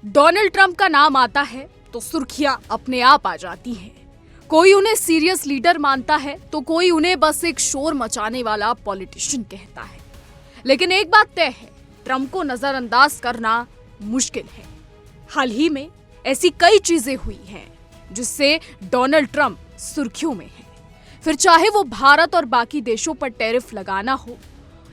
Donald Trump का नाम आता है तो सुर्खियां अपने आप आ जाती हैं। कोई उन्हें सीरियस लीडर मानता है तो कोई उन्हें बस एक शोर मचाने वाला पॉलिटिशियन कहता है। लेकिन एक बात तय है, ट्रंप को नजरअंदाज करना मुश्किल है। हाल ही में ऐसी कई चीजें हुई हैं जिससे डोनाल्ड ट्रंप सुर्खियों में है। फिर चाहे वो भारत और बाकी देशों पर टैरिफ लगाना हो,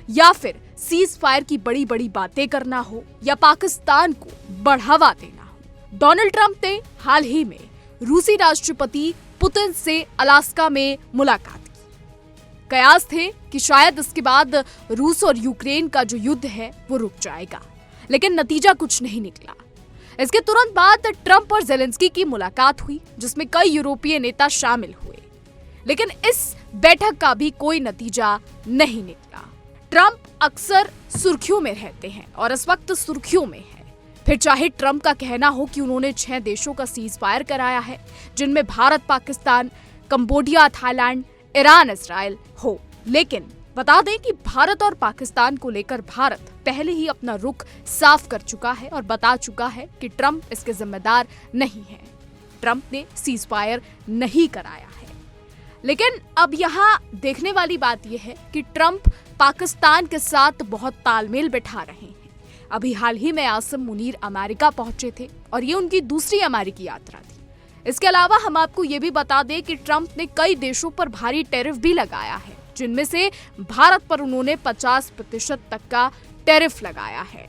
या फिर सीज फायर की बड़ी बड़ी बातें करना हो, या पाकिस्तान को बढ़ावा देना हो। डोनाल्ड ट्रंप ने हाल ही में रूसी राष्ट्रपति पुतिन से अलास्का में मुलाकात की। कयास थे कि शायद इसके बाद रूस और यूक्रेन का जो युद्ध है वो रुक जाएगा, लेकिन नतीजा कुछ नहीं निकला। इसके तुरंत बाद ट्रंप और जेलेंस्की की मुलाकात हुई, जिसमें कई यूरोपीय नेता शामिल हुए, लेकिन इस बैठक का भी कोई नतीजा नहीं निकला। ट्रंप अक्सर सुर्खियों में रहते हैं और इस वक्त सुर्खियों में है। फिर चाहे ट्रंप का कहना हो कि उन्होंने 6 देशों का सीज फायर कराया है, जिनमें Bharat, Pakistan, Cambodia, Thailand, Iran, Israel हो, लेकिन बता दें कि भारत और पाकिस्तान को लेकर भारत पहले ही अपना रुख साफ कर चुका है और बता चुका है कि ट्रंप इसके जिम्मेदार नहीं है। ट्रंप ने सीज फायर नहीं कराया है। लेकिन अब यहाँ देखने वाली बात यह है कि ट्रंप पाकिस्तान के साथ बहुत तालमेल बिठा रहे हैं। अभी हाल ही में आसिम मुनीर अमेरिका पहुंचे थे और ये उनकी दूसरी अमेरिकी यात्रा थी। इसके अलावा हम आपको ये भी बता दें कि ट्रंप ने कई देशों पर भारी टैरिफ भी लगाया है, जिनमें से भारत पर उन्होंने 50% तक का टैरिफ लगाया है।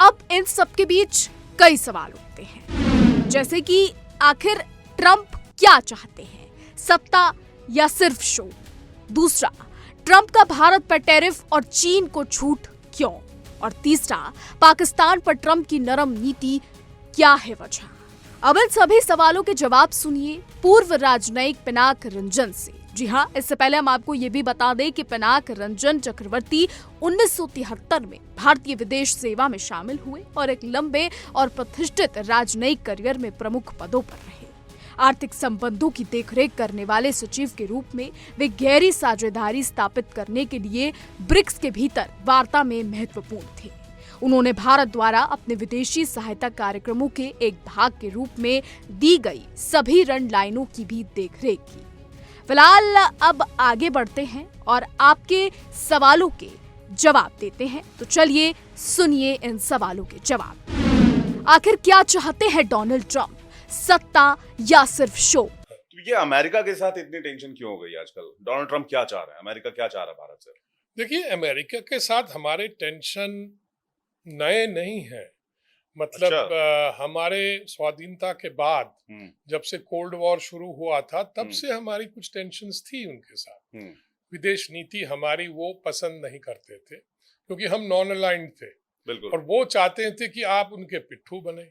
अब इन सब के बीच कई सवाल उठते हैं, जैसे कि आखिर ट्रंप क्या चाहते हैं, सत्ता या सिर्फ शो? दूसरा, ट्रंप का भारत पर टैरिफ और चीन को छूट क्यों? और तीसरा, पाकिस्तान पर ट्रंप की नरम नीति क्या है वजह? अब इन सभी सवालों के जवाब सुनिए पूर्व राजनयिक पिनाक रंजन से। जी हाँ, इससे पहले हम आपको ये भी बता दें कि पिनाक रंजन चक्रवर्ती 1973 में भारतीय विदेश सेवा में शामिल हुए और एक लंबे और प्रतिष्ठित राजनयिक करियर में प्रमुख पदों पर रहे। आर्थिक संबंधों की देखरेख करने वाले सचिव के रूप में वे गहरी साझेदारी स्थापित करने के लिए ब्रिक्स के भीतर वार्ता में महत्वपूर्ण थे। उन्होंने भारत द्वारा अपने विदेशी सहायता कार्यक्रमों के एक भाग के रूप में दी गई सभी रण लाइनों की भी देखरेख की। फिलहाल अब आगे बढ़ते हैं और आपके सवालों के जवाब देते हैं। तो चलिए सुनिए इन सवालों के जवाब। आखिर क्या चाहते हैं डोनाल्ड ट्रंप, सत्ता या सिर्फ शो? तो ये अमेरिका के साथ इतनी टेंशन क्यों हो गई आजकल? डोनाल्ड ट्रंप क्या चाह रहे हैं? अमेरिका क्या चाह रहा है भारत से? देखिए, अमेरिका के साथ हमारे टेंशन नए नहीं है। मतलब हमारे स्वाधीनता के बाद जब से कोल्ड वॉर शुरू हुआ था, तब से हमारी कुछ टेंशन्स थी उनके साथ। विदेश नीति हमारी वो पसंद नहीं करते थे, क्योंकि हम नॉन अलाइंड थे। बिल्कुल। और वो चाहते थे कि आप उनके पिट्ठू बने।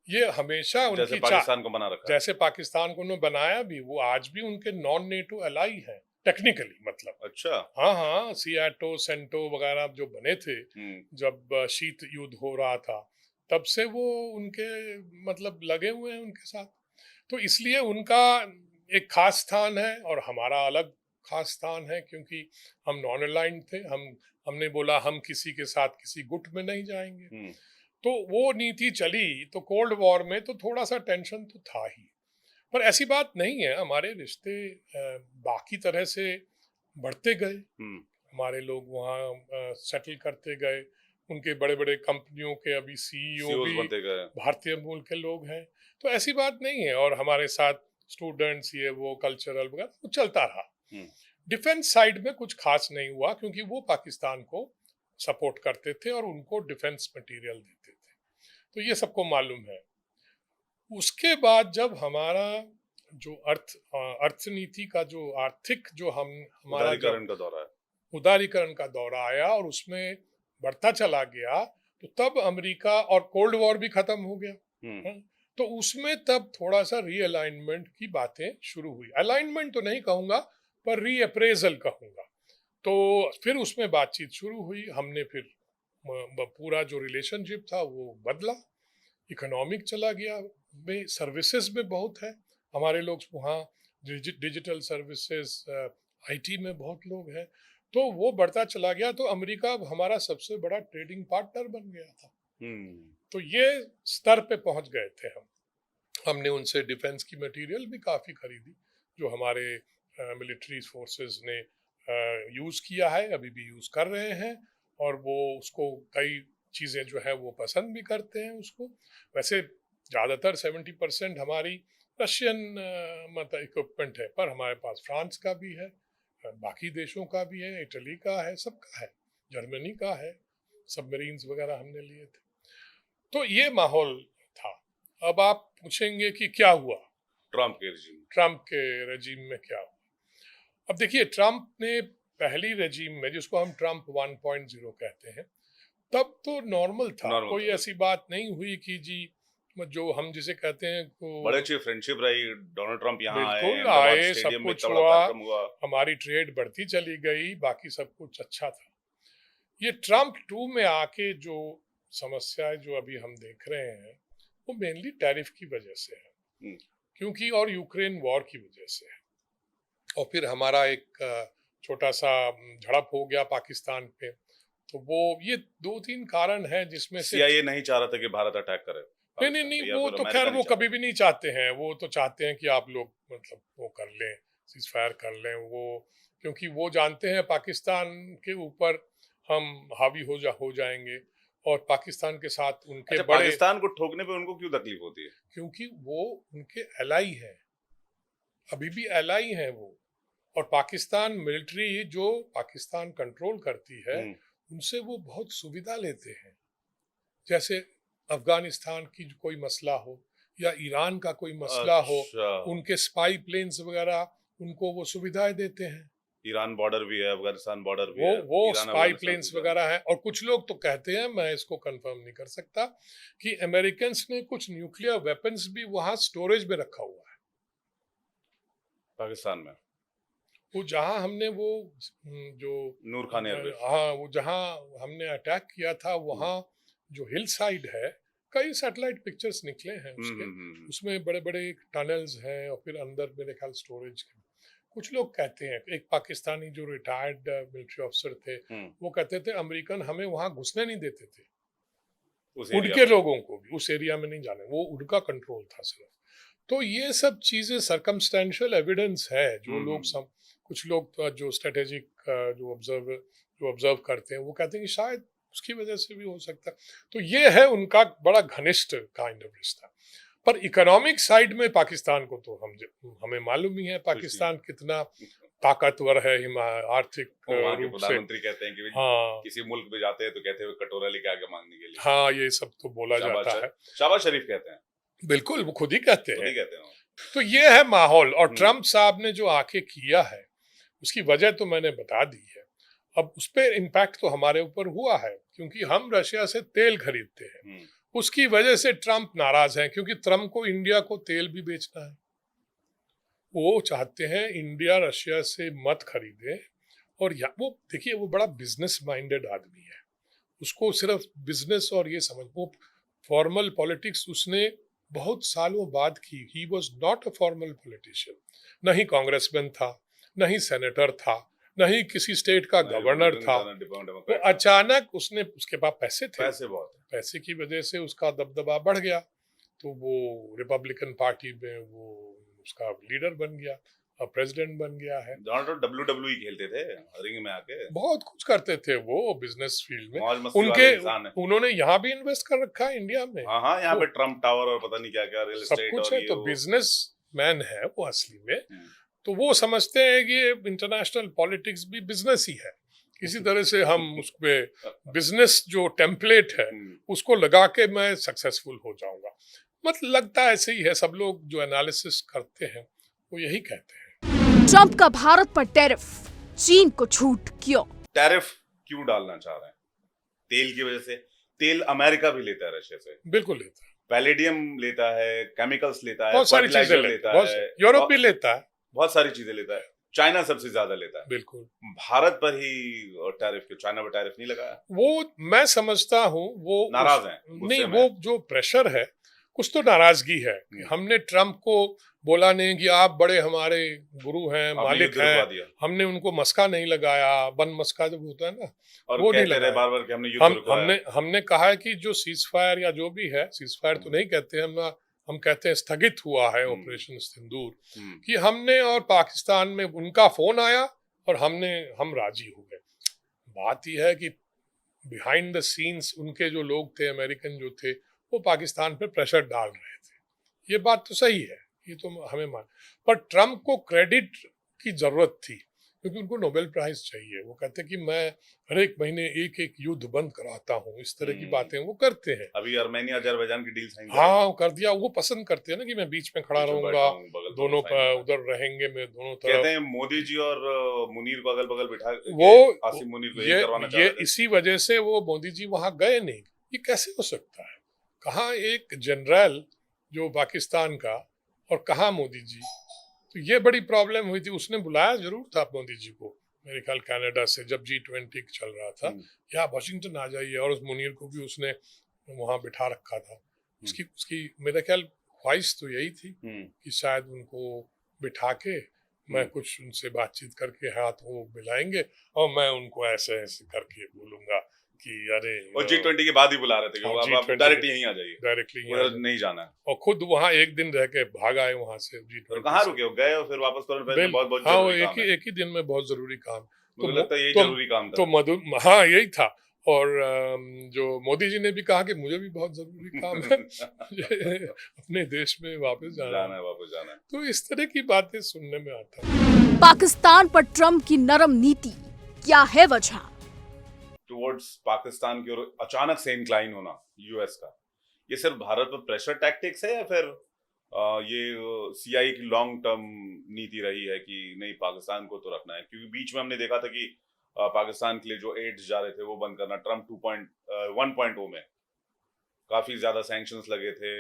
ये हमेशा उनकी जैसे पाकिस्तान को बना रखा है। जैसे पाकिस्तान को उन्होंने बनाया भी, वो आज भी उनके नॉन नेटो अलाई है टेक्निकली। मतलब अच्छा। हाँ, सियाटो, सेंटो वगैरह जो बने थे जब शीत युद्ध हो रहा था, तब से वो उनके मतलब लगे हुए हैं उनके साथ। तो इसलिए उनका एक खास स्थान है और हमारा अलग खास स्थान है, क्योंकि हम नॉन अलाइंड थे। हमने बोला हम किसी के साथ किसी गुट में नहीं जाएंगे। तो वो नीति चली। तो कोल्ड वॉर में तो थोड़ा सा टेंशन तो था ही, पर ऐसी बात नहीं है। हमारे रिश्ते बाकी तरह से बढ़ते गए। हमारे लोग वहाँ सेटल करते गए। उनके बड़े बड़े कंपनियों के अभी सीईओ भी भारतीय मूल के लोग हैं। तो ऐसी बात नहीं है। और हमारे साथ स्टूडेंट्स, ये वो कल्चरल वगैरह वो चलता रहा। डिफेंस साइड में कुछ खास नहीं हुआ, क्योंकि वो पाकिस्तान को सपोर्ट करते थे और उनको डिफेंस मटेरियल देते थे। तो ये सबको मालूम है। उसके बाद जब हमारा जो अर्थनीति का जो आर्थिक जो हमारा उदारीकरण का दौरा आया और उसमें बढ़ता चला गया, तो तब अमेरिका और कोल्ड वॉर भी खत्म हो गया। तो उसमें तब थोड़ा सा रीअलाइनमेंट की बातें शुरू हुई। अलाइनमेंट तो नहीं कहूँगा, पर रीअप्रेजल कहूँगा। तो फिर उसमें बातचीत शुरू हुई। हमने फिर पूरा जो रिलेशनशिप था वो बदला, इकोनॉमिक चला गया। में सर्विसेज में बहुत है हमारे लोग वहाँ, डिजिटल सर्विसेज, आईटी में बहुत लोग हैं। तो वो बढ़ता चला गया। तो अमेरिका अब हमारा सबसे बड़ा ट्रेडिंग पार्टनर बन गया था। तो ये स्तर पे पहुंच गए थे हम। हमने उनसे डिफेंस की मटेरियल भी काफ़ी खरीदी जो हमारे मिलिट्री फोर्सेस ने यूज़ किया है, अभी भी यूज़ कर रहे हैं, और वो उसको कई चीज़ें जो है वो पसंद भी करते हैं उसको। वैसे ज़्यादातर 70% हमारी रशियन मतलब इक्विपमेंट है, पर हमारे पास फ्रांस का भी है, बाकी देशों का भी है, इटली का है, सबका है, जर्मनी का है, सबमरीन्स वगैरह हमने लिए थे। तो ये माहौल था। अब आप पूछेंगे कि क्या हुआ ट्रम्प के रजीम में, क्या हुआ। अब देखिए, ट्रम्प ने पहली रजीम में, जिसको हम ट्रम्प 1.0 कहते हैं, तब तो नॉर्मल था, कोई ऐसी बात नहीं हुई कि जी जो हम जिसे कहते हैं बड़े अच्छी फ्रेंडशिप रही, डोनाल्ड ट्रम्प यहाँ आए, सब कुछ हुआ, हमारी ट्रेड बढ़ती चली गई, बाकी सब कुछ अच्छा था। ये ट्रम्प 2 में आके जो समस्याएं जो अभी हम देख रहे हैं वो मेनली टैरिफ की वजह से है, क्योंकि और यूक्रेन वॉर की वजह से है, और फिर हमारा एक छोटा सा झड़प हो गया पाकिस्तान पे। तो वो ये 2-3 कारण है जिसमें से CIA नहीं चाह रहा था कि भारत अटैक करे। नहीं, वो तो खैर वो कभी भी नहीं चाहते हैं। वो तो चाहते हैं कि आप लोग मतलब वो कर लें, सीज फायर कर लें, वो क्योंकि वो जानते हैं पाकिस्तान के ऊपर हम हावी हो जाएंगे, और पाकिस्तान के साथ उनके बड़े पाकिस्तान को ठोकने पे उनको क्यों तकलीफ होती है? क्योंकि वो उनके एलाई है, अभी भी एलाई है वो, और पाकिस्तान मिलिट्री जो पाकिस्तान कंट्रोल करती है उनसे वो बहुत सुविधा लेते हैं। जैसे अफगानिस्तान की कोई मसला हो या ईरान का कोई मसला हो, उनके स्पाई प्लेन्स वगैरह उनको वो सुविधाएं देते हैं। ईरान बॉर्डर भी है, अफगानिस्तान बॉर्डर भी है, वो स्पाई प्लेन्स वगैरह हैं। और कुछ लोग तो कहते हैं, मैं इसको कंफर्म नहीं कर सकता, कि अमेरिकन ने कुछ न्यूक्लियर वेपन्स भी वहां स्टोरेज में रखा हुआ है पाकिस्तान में। वो जहां हमने वो जो नूर खान, हाँ, वो जहां हमने अटैक किया था वहां जो हिल साइड है, कई सैटेलाइट पिक्चर्स निकले हैं उसके, उसमें बड़े बड़े टनल्स हैं, और फिर अंदर मेरे ख्याल स्टोरेज के। कुछ लोग कहते हैं, एक पाकिस्तानी जो रिटायर्ड मिलिट्री ऑफिसर थे, वो कहते थे अमेरिकन हमें वहां घुसने नहीं देते थे, उनके लोगों को भी उस एरिया में नहीं जाने, वो उनका कंट्रोल था सिर्फ। तो ये सब चीजें सर्कमस्टेंशियल एविडेंस है, जो लोग कुछ लोग जो स्ट्रेटेजिक जो ऑब्जर्व करते हैं, वो कहते हैं कि शायद उसकी वजह से भी हो सकता है। तो ये है उनका बड़ा घनिष्ठ काइंड ऑफ रिश्ता। पर इकोनॉमिक साइड में पाकिस्तान को तो हमें मालूम ही है पाकिस्तान कितना ताकतवर है आर्थिक रूप से। प्रधानमंत्री कहते हैं कि किसी मुल्क में जाते हैं तो कहते हैं कटोरा लेके आगे मांगने के लिए। हाँ, ये सब तो बोला जाता है। शहबाज शरीफ कहते हैं। बिल्कुल, वो खुद ही कहते हैं। तो ये है माहौल। और ट्रम्प साहब ने जो आके किया है उसकी वजह तो मैंने बता दी है। अब उस पर इम्पैक्ट तो हमारे ऊपर हुआ है, क्योंकि हम रशिया से तेल खरीदते हैं। उसकी वजह से ट्रम्प नाराज हैं, क्योंकि ट्रम्प को इंडिया को तेल भी बेचना है। वो चाहते हैं इंडिया रशिया से मत खरीदे। और वो देखिए, वो बड़ा बिजनेस माइंडेड आदमी है, उसको सिर्फ बिजनेस और ये समझ, वो फॉर्मल पॉलिटिक्स उसने बहुत सालों बाद की। He was not a formal politician, न ही कांग्रेसमैन था, न ही सेनेटर था, न ही किसी स्टेट का गवर्नर था। तो अचानक उसके पास पैसे थे, पैसे की वजह से उसका दबदबा बढ़ गया, तो वो रिपब्लिकन पार्टी में वो उसका लीडर बन गया, प्रेसिडेंट बन गया है। WWE खेलते थे रिंग में आके, बहुत कुछ करते थे वो बिजनेस फील्ड में। उन्होंने यहाँ भी इन्वेस्ट कर रखा है इंडिया में। हाँ, यहाँ पे ट्रम्प टावर और पता नहीं क्या क्या रियल एस्टेट सब कुछ है। तो बिजनेस मैन है वो असली में। तो वो समझते हैं कि इंटरनेशनल पॉलिटिक्स भी बिजनेस ही है। इसी तरह से हम उसपे बिजनेस जो टेम्पलेट है उसको लगा के मैं सक्सेसफुल हो जाऊंगा। मतलब लगता है ऐसे ही है। सब लोग जो एनालिसिस करते हैं वो यही कहते हैं। ट्रम्प का भारत पर टैरिफ, चीन को छूट क्यों? टैरिफ क्यों डालना चाह रहे हैं? तेल की वजह से। तेल अमेरिका भी लेता है रशिया से, बिल्कुल लेता है। पैलेडियम लेता है, केमिकल्स लेता है, बहुत सारी चीजें लेता है। यूरोप भी लेता है, बहुत सारी चीजें लेता है। चाइना सबसे ज्यादा लेता है। बिल्कुल। भारत पर ही टैरिफ, चाइना पर टैरिफ नहीं लगाया। वो मैं समझता हूँ वो नाराज हैं। नहीं, वो जो प्रेशर है कुछ तो नाराजगी है कि हमने ट्रम्प को बोला नहीं कि आप बड़े हमारे गुरु हैं, मालिक हैं, हमने उनको मस्का नहीं लगाया, बन मस्का जब होता है ना, और वो नहीं कहते रहे लगाया। बार-बार कि हमने युद्ध रुकवाया। हमने कहा है कि जो सीज फायर या जो भी है, सीज फायर तो नहीं कहते हम कहते हैं स्थगित हुआ है ऑपरेशन सिंदूर, कि हमने और पाकिस्तान में उनका फोन आया और हम राजी हो गए। बात यह है कि बिहाइंड द सीन्स उनके जो लोग थे, अमेरिकन जो थे, वो पाकिस्तान पर प्रेशर डाल रहे थे। ये बात तो सही है, ये तो हमें मान, पर ट्रम्प को क्रेडिट की जरूरत थी क्योंकि उनको नोबेल प्राइज चाहिए। वो कहते कि मैं हर एक महीने एक एक युद्ध बंद कराता हूँ, इस तरह की बातें वो करते हैं। अभी आर्मेनिया अजरबैजान की डील साइन हाँ कर दिया, वो पसंद करते हैं ना कि मैं बीच में खड़ा रहूंगा, दोनों उधर रहेंगे, मैं दोनों तरफ। कहते हैं मोदी जी और मुनीर को अगल बगल बिठा, वो आसिम मुनीर को यही करवाना चाह ये रहे थे। इसी वजह से वो मोदी जी वहां गए नहीं। ये कैसे हो सकता है? कहाँ एक जनरल जो पाकिस्तान का और कहाँ मोदी जी? तो ये बड़ी प्रॉब्लम हुई थी। उसने बुलाया जरूर था मोदी जी को, मेरे ख्याल कनाडा से, जब G20 चल रहा था, या वाशिंगटन आ जाइए, और उस मुनीर को भी उसने वहां बिठा रखा था। उसकी मेरा ख्याल ख्वाहिश तो यही थी कि शायद उनको बिठा के मैं कुछ उनसे बातचीत करके हाथ वो मिलाएंगे और मैं उनको ऐसे ऐसे करके बोलूंगा कि अरे, और G20 के बाद ही बुला रहे थे कि आप डायरेक्ट यहीं आ जाइए, डायरेक्टली उधर नहीं जाना है। और खुद वहाँ एक दिन रह के भाग आए वहाँ से G20। कहाँ रुके हो? गए और फिर वापस तुरंत? बहुत बहुत हाँ, वो जरूरी काम है। एक ही दिन में बहुत जरूरी काम। मुझे लगता है यही जरूरी काम था। तो हाँ यही था। और जो मोदी जी ने भी कहा कि मुझे भी बहुत जरूरी काम है अपने देश में वापस जाना है, वापस जाना है। तो इस तरह की बातें सुनने में आता है। पाकिस्तान पर ट्रम्प की नरम नीति क्या है वजह? टुवर्ड्स पाकिस्तान की ओर अचानक से इंक्लाइन होना यूएस का, ये सिर्फ भारत पर प्रेशर टैक्टिक्स है या फिर ये सीआई की लॉन्ग टर्म नीति रही है कि नहीं पाकिस्तान को तो रखना है? क्योंकि बीच में हमने देखा था कि पाकिस्तान के लिए जो एड्स जा रहे थे वो बंद करना, ट्रम्प 1.0 में काफी ज्यादा सैंक्शंस लगे थे,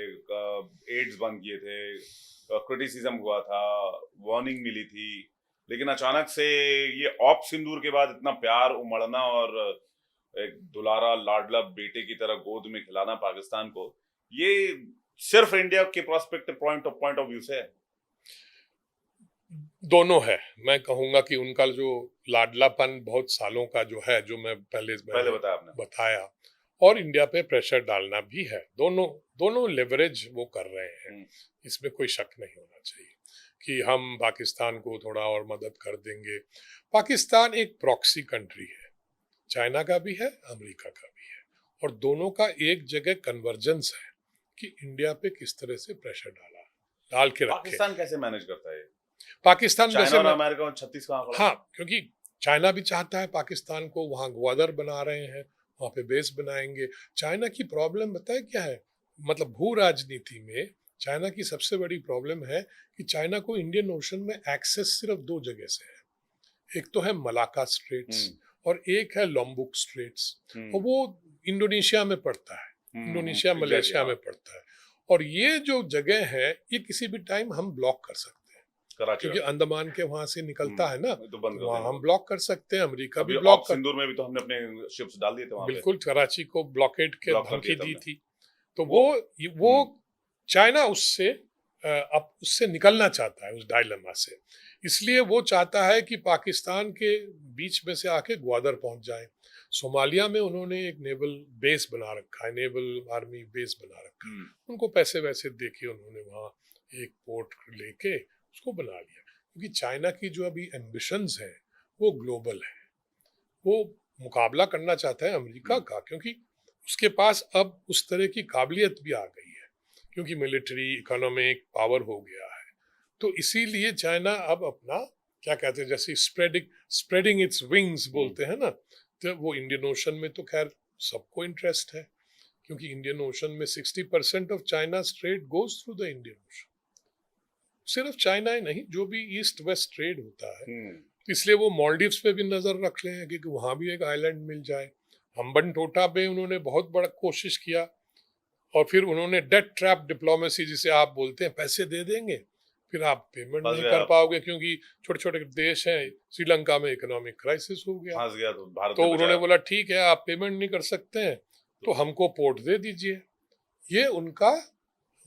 एड्स बंद किए थे, क्रिटिसिज्म हुआ था, वार्निंग मिली थी, लेकिन अचानक से ये ऑप सिंदूर के बाद इतना प्यार उमड़ना और एक दुलारा लाडला बेटे की तरह गोद में खिलाना पाकिस्तान को, ये सिर्फ इंडिया के प्रोस्पेक्टिव पॉइंट ऑफ व्यू से है? दोनों है। मैं कहूंगा कि उनका जो लाडलापन बहुत सालों का जो है, जो मैं पहले बताया, और इंडिया पे प्रेशर डालना भी है। दोनों लेवरेज वो कर रहे हैं, इसमें कोई शक नहीं होना चाहिए कि हम पाकिस्तान को थोड़ा और मदद कर देंगे। पाकिस्तान एक प्रॉक्सी कंट्री है, चाइना का भी है, अमेरिका का भी है, और दोनों का एक जगह कन्वर्जेंस है कि इंडिया पे किस तरह से प्रेशर डाल के रखे। पाकिस्तान कैसे मैनेज करता है? पाकिस्तान चाइना और अमेरिका में 36 कहाँ खड़ा? हाँ, क्योंकि चाइना भी चाहता है पाकिस्तान को, वहाँ ग्वादर बना रहे हैं, वहाँ पे बेस बनाएंगे। चाइना की प्रॉब्लम बताए क्या है? मतलब भू राजनीति में चाइना की सबसे बड़ी प्रॉब्लम है कि चाइना को इंडियन ओशन में एक्सेस सिर्फ 2 जगह से है। एक तो है मलाका स्ट्रेट्स और एक है लोम्बुक स्ट्रेट्स, और वो इंडोनेशिया में पड़ता है, इंडोनेशिया मलेशिया में पड़ता है। और ये जो जगह है ये किसी भी टाइम हम ब्लॉक कर सकते हैं, क्योंकि अंडमान के वहां से निकलता है ना, तो वहाँ हम ब्लॉक कर सकते हैं। अमेरिका भी ब्लॉक सिंदूर में भी तो हमने अपने शिप्स डाल दिए थे वहाँ पे। बिल्कुल, कराची को ब्लॉकेड के धमकी दी थी। तो वो चाइना उससे निकलना चाहता है, उस डायलेमा से। इसलिए वो चाहता है कि पाकिस्तान के बीच में से आके ग्वादर पहुंच जाए। सोमालिया में उन्होंने एक नेवल बेस बना रखा है, नेवल आर्मी बेस बना रखा है। उनको पैसे वैसे देके उन्होंने वहाँ एक पोर्ट लेके उसको बना लिया, क्योंकि चाइना की जो अभी एम्बिशंस है वो ग्लोबल है। वो मुकाबला करना चाहता है अमेरिका का, क्योंकि उसके पास अब उस तरह की काबिलियत भी आ गई है, क्योंकि मिलिट्री इकोनॉमिक पावर हो गया है। तो इसीलिए चाइना अब अपना क्या कहते हैं, जैसे स्प्रेडिंग इट्स विंग्स बोलते हैं ना, तो वो इंडियन ओशन में तो खैर सबको इंटरेस्ट है, क्योंकि इंडियन ओशन में 60% of China trade goes through the Indian ocean. सिर्फ चाइना ही नहीं, जो भी ईस्ट वेस्ट ट्रेड होता है, इसलिए वो मालदीव्स पे भी नजर रख रहे हैं कि वहां भी एक आइलैंड मिल जाए। हम्बन टोटा पे उन्होंने बहुत बड़ा कोशिश किया, और फिर उन्होंने डेट ट्रैप डिप्लोमेसी जिसे आप बोलते हैं, पैसे दे देंगे फिर आप पेमेंट नहीं कर पाओगे, क्योंकि छोटे छोटे देश हैं। श्रीलंका में इकोनॉमिक क्राइसिस हो गया, तो उन्होंने बोला ठीक है आप पेमेंट नहीं कर सकते हैं तो हमको पोर्ट दे दीजिए। ये उनका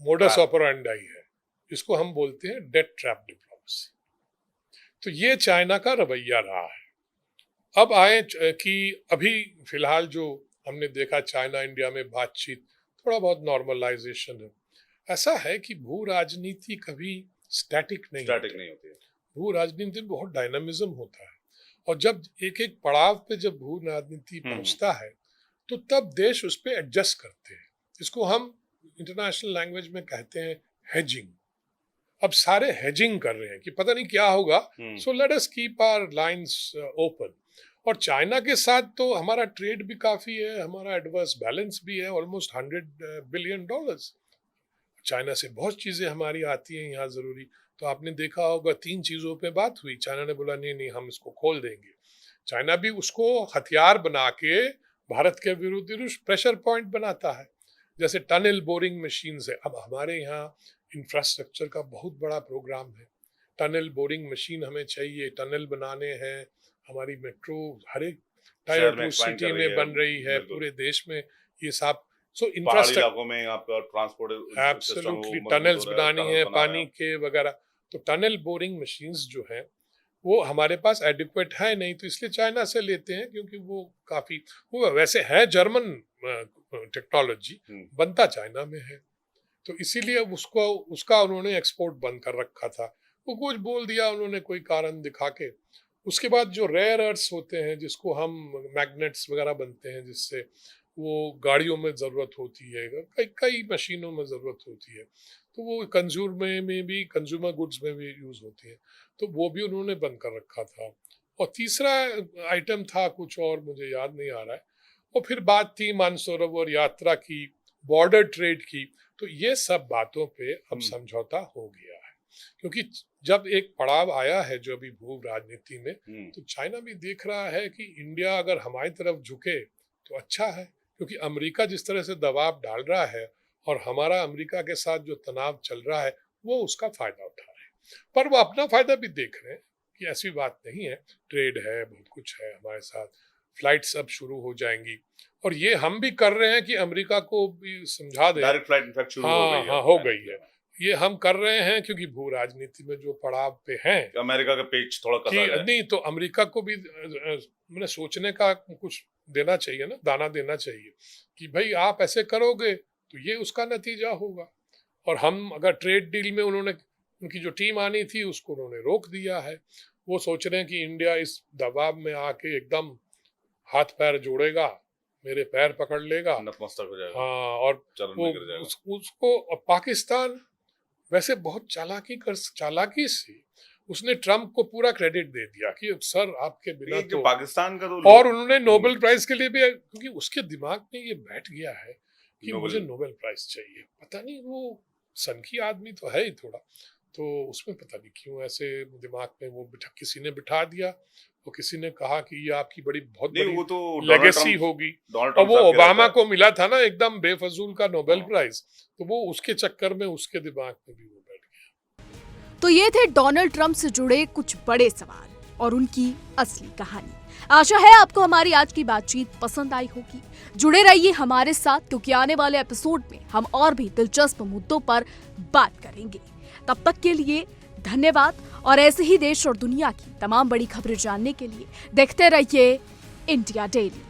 मोडस ऑपरेंडाई है, जिसको हम बोलते हैं डेट ट्रैप डिप्लोमेसी। तो ये चाइना का रवैया रहा है। अब आए कि अभी फिलहाल जो हमने देखा चाइना इंडिया में बातचीत, थोड़ा बहुत नॉर्मलाइजेशन है। ऐसा है कि भू राजनीति कभी स्टैटिक नहीं होती है। भू राजनीति में बहुत डायनामिज्म होता है, और जब एक एक पड़ाव पे जब भू राजनीति पहुंचता है तो तब देश उस पर एडजस्ट करते हैं। इसको हम इंटरनेशनल लैंग्वेज में कहते हैं हेजिंग। अब सारे हेजिंग कर रहे हैं कि पता नहीं क्या होगा, so let us keep our lines open. और चाइना के साथ तो हमारा ट्रेड भी काफ़ी है, हमारा एडवर्स बैलेंस भी है, ऑलमोस्ट $100 बिलियन। चाइना से बहुत चीज़ें हमारी आती हैं यहाँ ज़रूरी। तो आपने देखा होगा 3 चीज़ों पे बात हुई, चाइना ने बोला नहीं नहीं हम इसको खोल देंगे। चाइना भी उसको हथियार बना के भारत के विरुद्ध प्रेशर पॉइंट बनाता है, जैसे टनल बोरिंग मशीन्स है। अब हमारे यहाँ इंफ्रास्ट्रक्चर का बहुत बड़ा प्रोग्राम है, टनल बोरिंग मशीन हमें चाहिए, टनल बनाने हैं। हमारी मेट्रो हर एक टायर 2 सिटी में बन रही है, पूरे देश में ये सब। सो इंफ्रास्ट्रक्चर इलाकों में आपका ट्रांसपोर्ट एब्सोल्युटली टनल्स बनानी है, पानी के वगैरह। तो टनल बोरिंग मशीन्स जो हैं वो हमारे पास एडिक्वेट है नहीं, तो इसलिए चाइना से लेते हैं, क्योंकि वो काफ़ी वो वैसे है जर्मन टेक्नोलॉजी, बनता चाइना में है। तो इसीलिए उसका उन्होंने एक्सपोर्ट बंद कर रखा था। वो कुछ बोल दिया उन्होंने कोई कारण दिखा के। उसके बाद जो रेयर अर्थ्स होते हैं, जिसको हम मैग्नेट्स वगैरह बनते हैं, जिससे वो गाड़ियों में ज़रूरत होती है, कई मशीनों में ज़रूरत होती है, तो वो कंज्यूमर गुड्स में भी यूज़ होती है, तो वो भी उन्होंने बंद कर रखा था। और तीसरा आइटम था कुछ और मुझे याद नहीं आ रहा है। और फिर बात थी मानसरोवर यात्रा की, बॉर्डर ट्रेड की। तो ये सब बातों पे अब समझौता हो गया है, क्योंकि जब एक पड़ाव आया है जो अभी भू राजनीति में, तो चाइना भी देख रहा है कि इंडिया अगर हमारी तरफ झुके तो अच्छा है, क्योंकि अमेरिका जिस तरह से दबाव डाल रहा है और हमारा अमेरिका के साथ जो तनाव चल रहा है वो उसका फायदा उठा रहे हैं। पर वो अपना फायदा भी देख रहे हैं कि ऐसी बात नहीं है, ट्रेड है, बहुत कुछ है हमारे साथ, फ्लाइट्स अब शुरू हो जाएंगी। और ये हम भी कर रहे हैं कि अमेरिका को भी समझा दें, डायरेक्ट फ्लाइट इनफैक्ट शुरू हो गई है। ये हम कर रहे हैं क्योंकि भू राजनीति में जो पड़ाव पे हैं, अमेरिका का पेच थोड़ा कसा है। नहीं तो अमेरिका को भी मैंने सोचने का कुछ देना चाहिए ना, दाना देना चाहिए कि भाई आप ऐसे करोगे तो ये उसका नतीजा होगा। और हम अगर ट्रेड डील में उनकी जो टीम आनी थी उसको उन्होंने रोक दिया है। वो सोच रहे हैं कि इंडिया इस दबाव में आके एकदम हाथ पैर जोड़ेगा, मेरे पैर पकड़ लेगा, नतमस्तक हो जाएगा। हाँ, और उसको पाकिस्तान वैसे बहुत चालाकी से उसने ट्रम्प को पूरा क्रेडिट दे दिया कि सर आपके बिना तो पाकिस्तान का तो, और उन्होंने नोबेल प्राइज के लिए भी, क्योंकि उसके दिमाग में ये बैठ गया है कि मुझे नोबेल प्राइज चाहिए। पता नहीं, वो सनकी आदमी तो है ही थोड़ा, तो उसमें पता नहीं क्यों ऐसे दिमाग में वो किसी ने बिठा दिया। तो किसी ने कहा कि ये आपकी बहुत बड़ी लेगेसी होगी। और वो ओबामा को मिला था ना एकदम बेफजूल का नोबेल प्राइज, तो वो उसके चक्कर में उसके दिमाग में भी वो बैठ गया। तो ये थे डोनाल्ड ट्रंप से जुड़े कुछ बड़े सवाल और उनकी असली कहानी। आशा है आपको हमारी आज की बातचीत पसंद आई होगी। जुड़े रहिए हमारे साथ, क्योंकि आने वाले एपिसोड में हम और भी दिलचस्प मुद्दों पर बात करेंगे। तब तक के लिए धन्यवाद, और ऐसे ही देश और दुनिया की तमाम बड़ी खबरें जानने के लिए देखते रहिए इंडिया डेली।